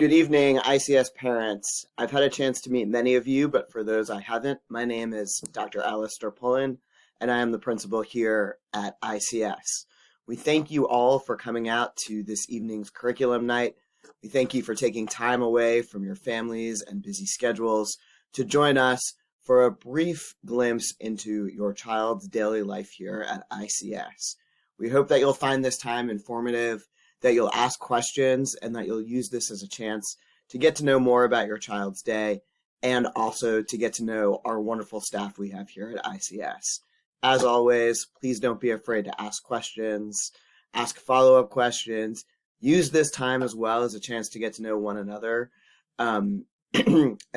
Good evening, ICS parents. I've had a chance to meet many of you, but for those I haven't, my name is Dr. Alistair Pullen, and I am the principal here at ICS. We thank you all for coming out to this evening's curriculum night. We thank you for taking time away from your families and busy schedules to join us for a brief glimpse into your child's daily life here at ICS. We hope that you'll find this time informative, that you'll ask questions, and that you'll use this as a chance to get to know more about your child's day and also to get to know our wonderful staff we have here at ICS. As always, please don't be afraid to ask questions, ask follow-up questions. Use this time as well as a chance to get to know one another. And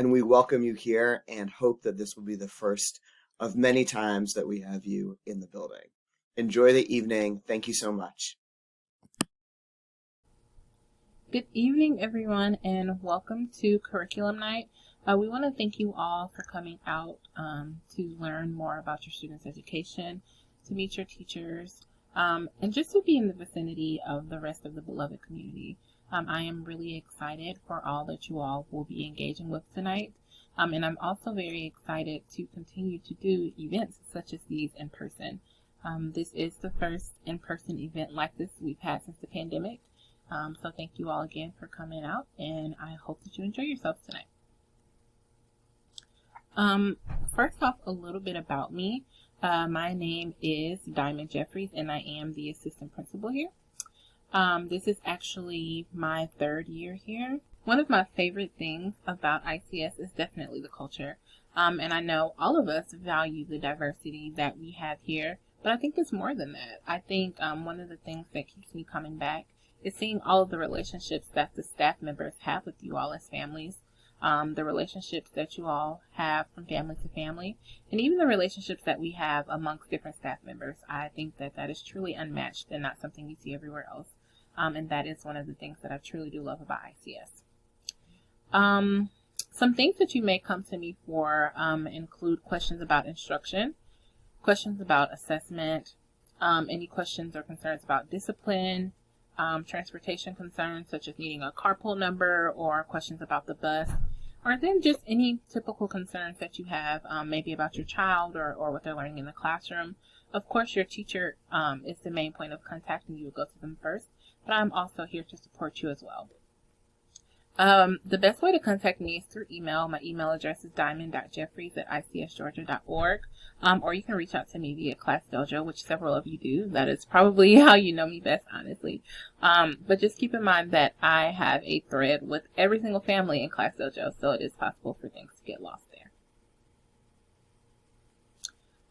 we welcome you here and hope that this will be the first of many times that we have you in the building. Enjoy the evening. Thank you so much. Good evening, everyone, and welcome to Curriculum Night. We want to thank you all for coming out to learn more about your students' education, to meet your teachers, and just to be in the vicinity of the rest of the beloved community. I am really excited for all that you all will be engaging with tonight, and I'm also very excited to continue to do events such as these in person. This is the first in-person event like this we've had since the pandemic. So thank you all again for coming out, and I hope that you enjoy yourselves tonight. First off, a little bit about me. My name is Diamond Jeffries, and I am the assistant principal here. This is actually my third year here. One of my favorite things about ICS is definitely the culture. And I know all of us value the diversity that we have here, but I think it's more than that. I think one of the things that keeps me coming back is seeing all of the relationships that the staff members have with you all as families, the relationships that you all have from family to family, and even the relationships that we have amongst different staff members. I think that that is truly unmatched and not something you see everywhere else. And that is one of the things that I truly do love about ICS. Some things that you may come to me for include questions about instruction, questions about assessment, any questions or concerns about discipline, transportation concerns such as needing a carpool number or questions about the bus, or then just any typical concerns that you have, maybe about your child or what they're learning in the classroom. Of course, your teacher is the main point of contact and you will go to them first, but I'm also here to support you as well. The best way to contact me is through email. My email address is diamond.jeffries@icsgeorgia.org. Or you can reach out to me via Class Dojo, which several of you do. That is probably how you know me best, honestly. But just keep in mind that I have a thread with every single family in Class Dojo, so it is possible for things to get lost there.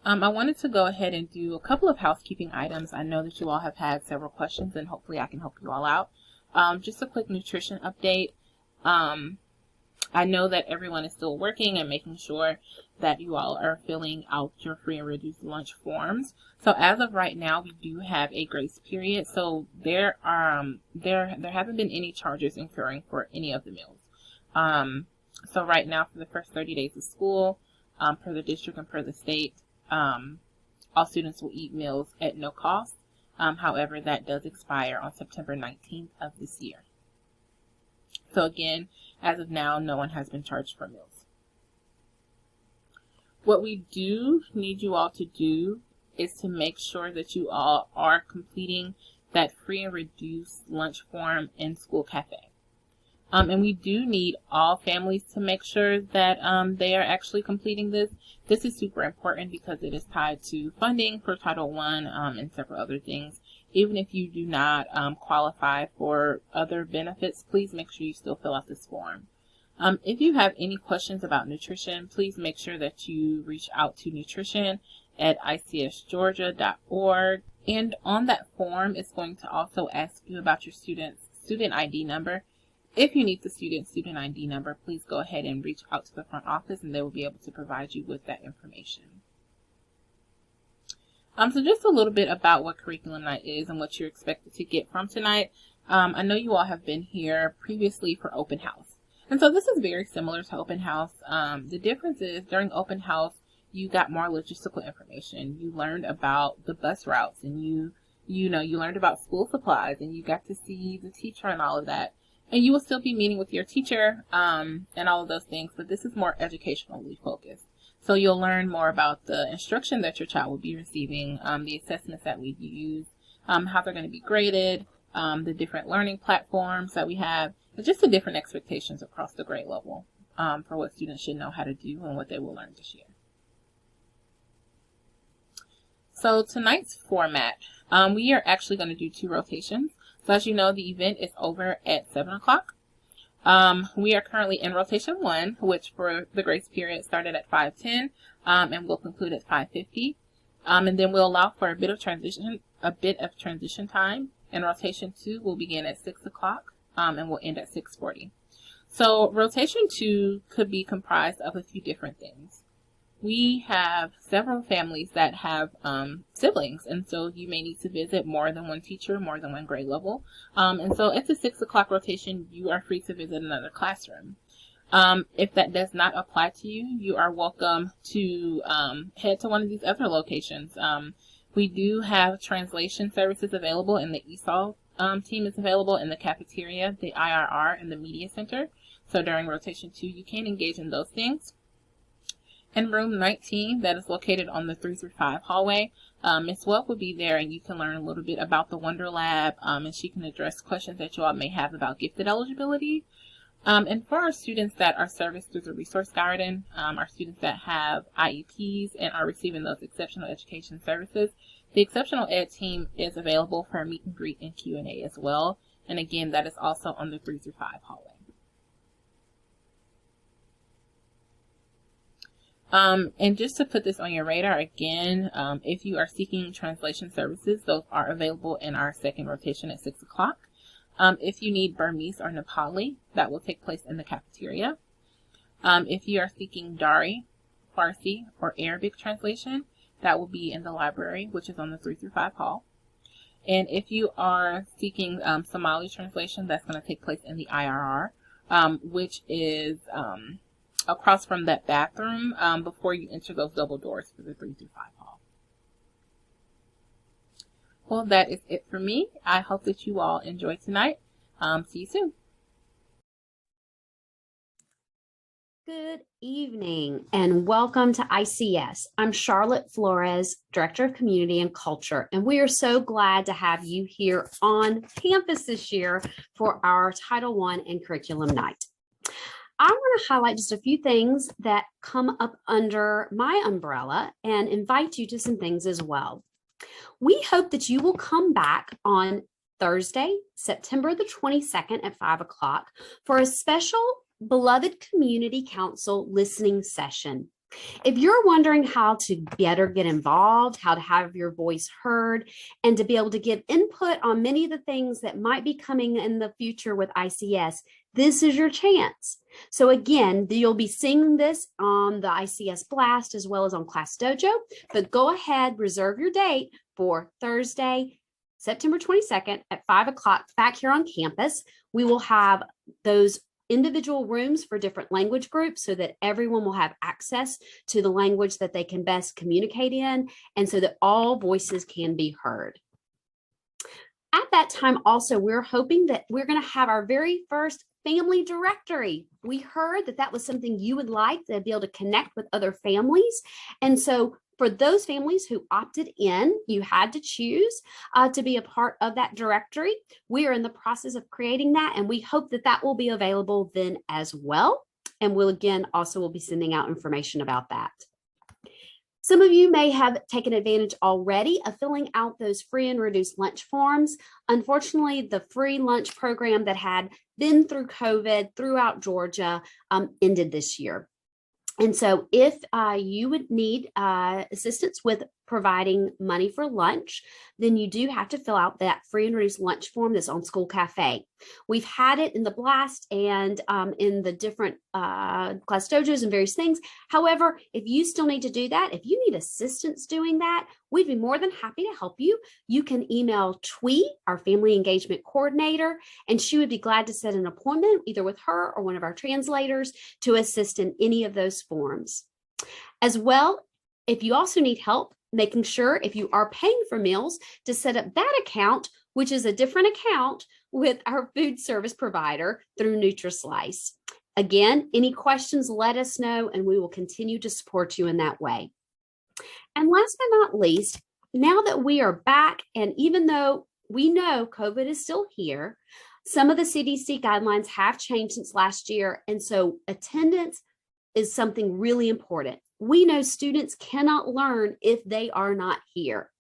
I wanted to go ahead and do a couple of housekeeping items. I know that you all have had several questions, and hopefully I can help you all out. Just a quick nutrition update. I know that everyone is still working and making sure that you all are filling out your free and reduced lunch forms. So as of right now, we do have a grace period. So there haven't been any charges incurring for any of the meals. So right now, for the first 30 days of school, per the district and per the state, all students will eat meals at no cost. However, that does expire on September 19th of this year. So again, as of now, no one has been charged for meals. What we do need you all to do is to make sure that you all are completing that free and reduced lunch form in School Cafe. And we do need all families to make sure that they are actually completing this. This is super important because it is tied to funding for Title I and several other things. Even if you do not qualify for other benefits, please make sure you still fill out this form. If you have any questions about nutrition, please make sure that you reach out to nutrition@icsgeorgia.org. And on that form, it's going to also ask you about your student's student ID number. If you need the student ID number, please go ahead and reach out to the front office and they will be able to provide you with that information. So just a little bit about what Curriculum Night is and what you're expected to get from tonight. I know you all have been here previously for Open House. And so this is very similar to Open House. The difference is during Open House, you got more logistical information. You learned about the bus routes and you learned about school supplies and you got to see the teacher and all of that. And you will still be meeting with your teacher and all of those things, but this is more educationally focused. So you'll learn more about the instruction that your child will be receiving, the assessments that we use, how they're going to be graded, the different learning platforms that we have, and just the different expectations across the grade level for what students should know how to do and what they will learn this year. So tonight's format, we are actually going to do 2 rotations. So as you know, the event is over at 7 o'clock. We are currently in rotation 1, which for the grace period started at 5:10 and will conclude at 5:50. And then we'll allow for a bit of transition time. And rotation 2 will begin at 6 o'clock and will end at 6:40. So rotation 2 could be comprised of a few different things. We have several families that have siblings, and so you may need to visit more than one teacher, more than one grade level. And so at the 6 o'clock rotation, you are free to visit another classroom. If that does not apply to you, you are welcome to head to one of these other locations. We do have translation services available, and the ESOL team is available in the cafeteria, the IRR, and the media center. So during rotation 2, you can engage in those things. In room 19, that is located on the 3 through 5 hallway, Ms. Welk will be there, and you can learn a little bit about the Wonder Lab, and she can address questions that you all may have about gifted eligibility. And for our students that are serviced through the Resource Garden, our students that have IEPs and are receiving those exceptional education services, the Exceptional Ed team is available for a meet and greet and Q&A as well. And again, that is also on the 3 through 5 hallway. And just to put this on your radar again, if you are seeking translation services, those are available in our second rotation at 6 o'clock. If you need Burmese or Nepali, that will take place in the cafeteria. If you are seeking Dari, Farsi, or Arabic translation, that will be in the library, which is on the 3 through 5 hall. And if you are seeking Somali translation, that's going to take place in the IRR, which is across from that bathroom before you enter those double doors for the 3 through 5 hall. Well, that is it for me. I hope that you all enjoy tonight. See you soon. Good evening and welcome to ICS. I'm Charlotte Flores, Director of Community and Culture, and we are so glad to have you here on campus this year for our Title I and Curriculum Night. I want to highlight just a few things that come up under my umbrella and invite you to some things as well. We hope that you will come back on Thursday, September the 22nd at 5 o'clock for a special Beloved Community Council listening session. If you're wondering how to better get involved, how to have your voice heard, and to be able to give input on many of the things that might be coming in the future with ICS, this is your chance. So again, you'll be seeing this on the ICS Blast as well as on Class Dojo, but go ahead, reserve your date for Thursday, September 22nd at 5 o'clock back here on campus. We will have those individual rooms for different language groups so that everyone will have access to the language that they can best communicate in, and so that all voices can be heard. At that time also, we're hoping that we're going to have our very first family directory. We heard that that was something you would like, to be able to connect with other families. And so for those families who opted in, you had to choose to be a part of that directory. We are in the process of creating that, and we hope that that will be available then as well. And we'll again also will be sending out information about that. Some of you may have taken advantage already of filling out those free and reduced lunch forms. Unfortunately, the free lunch program that had been through COVID throughout Georgia ended this year. And so if you would need assistance with providing money for lunch, then you do have to fill out that free and reduced lunch form that's on School Cafe. We've had it in the Blast and in the different class dojos and various things. However, if you still need to do that, if you need assistance doing that, we'd be more than happy to help you. You can email Twee, our family engagement coordinator, and she would be glad to set an appointment either with her or one of our translators to assist in any of those forms. As well, if you also need help making sure if you are paying for meals to set up that account, which is a different account, with our food service provider through NutriSlice. Again, any questions, let us know, and we will continue to support you in that way. And last but not least, now that we are back, and even though we know COVID is still here, some of the CDC guidelines have changed since last year, and so attendance is something really important. We know students cannot learn if they are not here.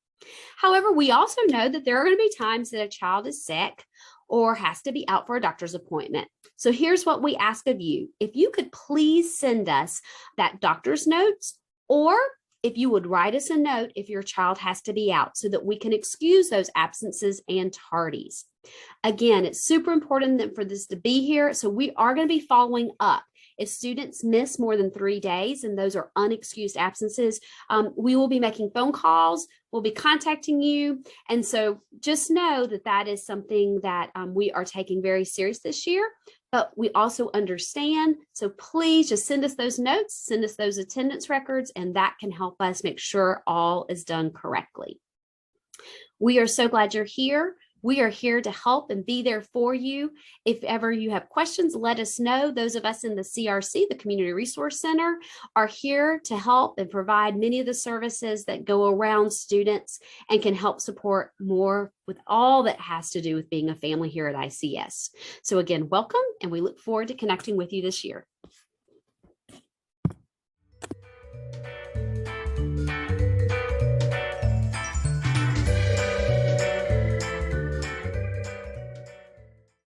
However, we also know that there are going to be times that a child is sick or has to be out for a doctor's appointment. So here's what we ask of you. If you could please send us that doctor's notes, or if you would write us a note if your child has to be out, so that we can excuse those absences and tardies. Again, it's super important for this to be here. So we are going to be following up. If students miss more than 3 days, and those are unexcused absences, we will be making phone calls, we'll be contacting you. And so just know that that is something that we are taking very serious this year, but we also understand. So please just send us those notes, send us those attendance records, and that can help us make sure all is done correctly. We are so glad you're here. We are here to help and be there for you. If ever you have questions, let us know. Those of us in the CRC, the Community Resource Center, are here to help and provide many of the services that go around students and can help support more with all that has to do with being a family here at ICS. So again, welcome, and we look forward to connecting with you this year.